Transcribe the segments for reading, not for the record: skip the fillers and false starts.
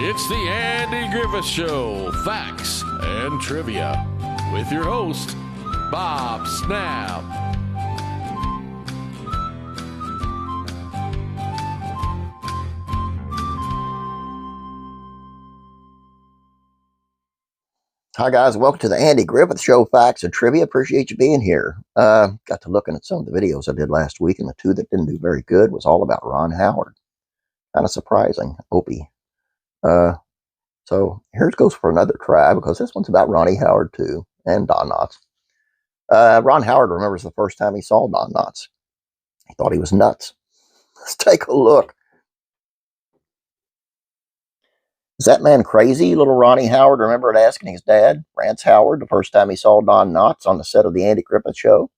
It's the Andy Griffith Show, Facts and Trivia, with your host, Bob Snap. Hi guys, welcome to the Andy Griffith Show, Facts and Trivia. Appreciate you being here. Got to looking at some of the videos I did last week, and the two that didn't do very good was all about Ron Howard. Kind of surprising, Opie. So here it goes for another try, because this one's about Ronnie Howard too, and Don Knotts. Ron Howard remembers the first time he saw Don Knotts. He thought he was nuts. Let's take a look. Is that man crazy? Little Ronnie Howard remembered asking his dad, Rance Howard, the first time he saw Don Knotts on the set of the Andy Griffith Show.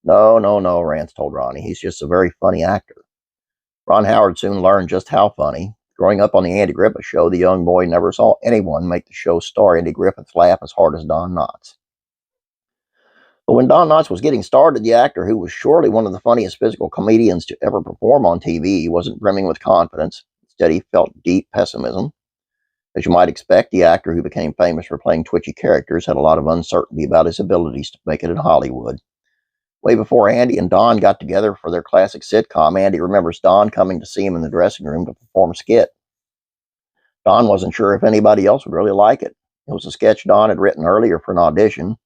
No, Rance told Ronnie. He's just a very funny actor. Ron Howard soon learned just how funny. Growing up on the Andy Griffith Show, the young boy never saw anyone make the show star Andy Griffith laugh as hard as Don Knotts. But when Don Knotts was getting started, the actor, who was surely one of the funniest physical comedians to ever perform on TV, wasn't brimming with confidence. Instead, he felt deep pessimism. As you might expect, the actor, who became famous for playing twitchy characters, had a lot of uncertainty about his abilities to make it in Hollywood. Way before Andy and Don got together for their classic sitcom, Andy remembers Don coming to see him in the dressing room to perform a skit. Don wasn't sure if anybody else would really like it. It was a sketch Don had written earlier for an audition,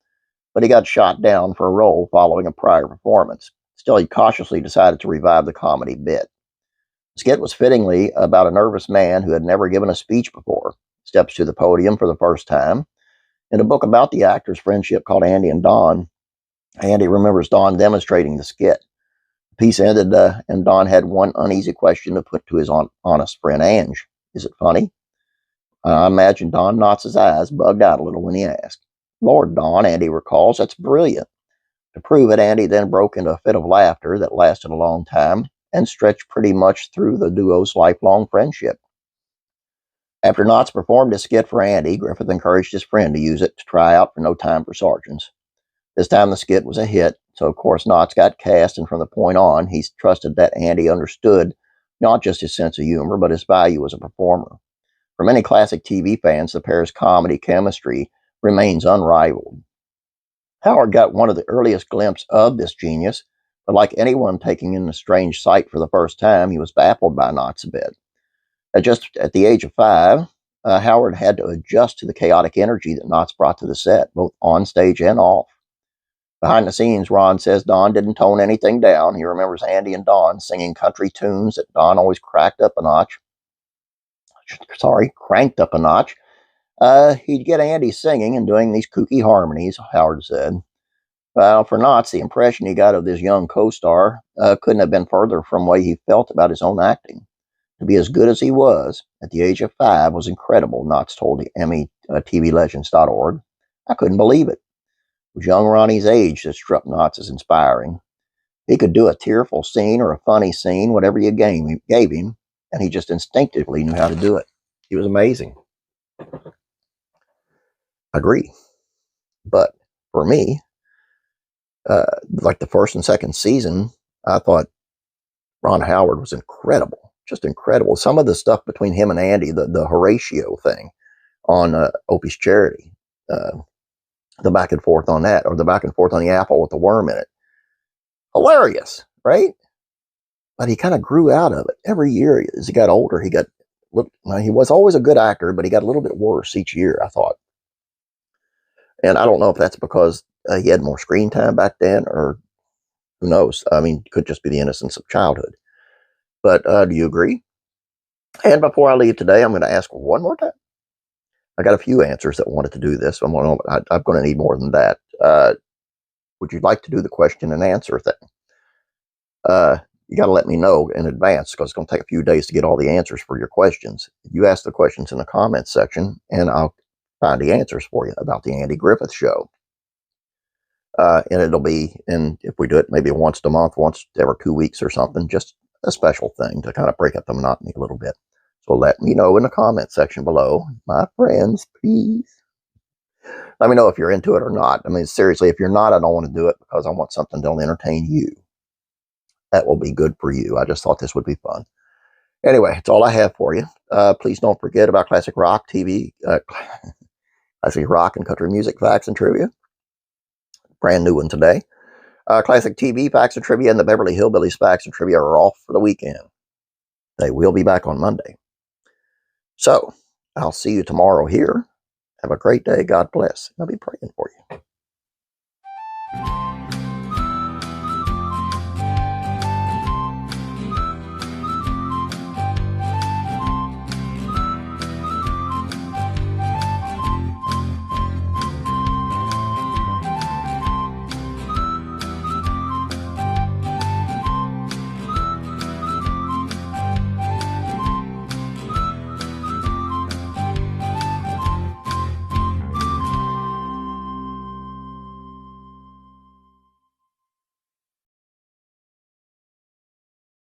but he got shot down for a role following a prior performance. Still, he cautiously decided to revive the comedy bit. The skit was fittingly about a nervous man who had never given a speech before, steps to the podium for the first time. In a book about the actors' friendship called Andy and Don, Andy remembers Don demonstrating the skit. The piece ended, and Don had one uneasy question to put to his honest friend Ange. Is it funny? I imagine Don Knotts' eyes bugged out a little when he asked. Lord, Don, Andy recalls, that's brilliant. To prove it, Andy then broke into a fit of laughter that lasted a long time and stretched pretty much through the duo's lifelong friendship. After Knotts performed his skit for Andy, Griffith encouraged his friend to use it to try out for No Time for Sergeants. This time the skit was a hit, so of course Knotts got cast, and from the point on, he trusted that Andy understood not just his sense of humor, but his value as a performer. For many classic TV fans, the pair's comedy chemistry remains unrivaled. Howard got one of the earliest glimpses of this genius, but like anyone taking in a strange sight for the first time, he was baffled by Knotts a bit. Just at the age of 5, Howard had to adjust to the chaotic energy that Knotts brought to the set, both on stage and off. Behind the scenes, Ron says Don didn't tone anything down. He remembers Andy and Don singing country tunes that Don always cranked up a notch. He'd get Andy singing and doing these kooky harmonies, Howard said. Well, for Knotts, the impression he got of this young co-star couldn't have been further from the way he felt about his own acting. To be as good as he was at the age of 5 was incredible, Knotts told the METVLegends.org. I couldn't believe it. It was young Ronnie's age that struck Knotts as inspiring. He could do a tearful scene or a funny scene, whatever you gave him, and he just instinctively knew how to do it. He was amazing. Agree. But for me, like the first and second season, I thought Ron Howard was incredible. Just incredible. Some of the stuff between him and Andy, the Horatio thing on Opie's Charity, the back and forth on that, or the back and forth on the apple with the worm in it. Hilarious, right? But he kind of grew out of it. Every year as he got older, he was always a good actor, but he got a little bit worse each year, I thought. And I don't know if that's because he had more screen time back then, or who knows? I mean, it could just be the innocence of childhood. But do you agree? And before I leave today, I'm going to ask one more time. I got a few answers that wanted to do this. I'm going to need more than that. Would you like to do the question and answer thing? You got to let me know in advance, because it's going to take a few days to get all the answers for your questions. You ask the questions in the comments section, and I'll find the answers for you about the Andy Griffith Show. And it'll be, and if we do it maybe once a month, once every 2 weeks or something, just a special thing to kind of break up the monotony a little bit. So let me know in the comment section below. My friends, please. Let me know if you're into it or not. I mean, seriously, if you're not, I don't want to do it, because I want something that'll entertain you. That will be good for you. I just thought this would be fun. Anyway, that's all I have for you. Please don't forget about classic rock TV, classic rock and country music facts and trivia. Brand new one today. Classic TV facts and trivia and the Beverly Hillbillies facts and trivia are off for the weekend. They will be back on Monday. So, I'll see you tomorrow here. Have a great day. God bless. I'll be praying for you.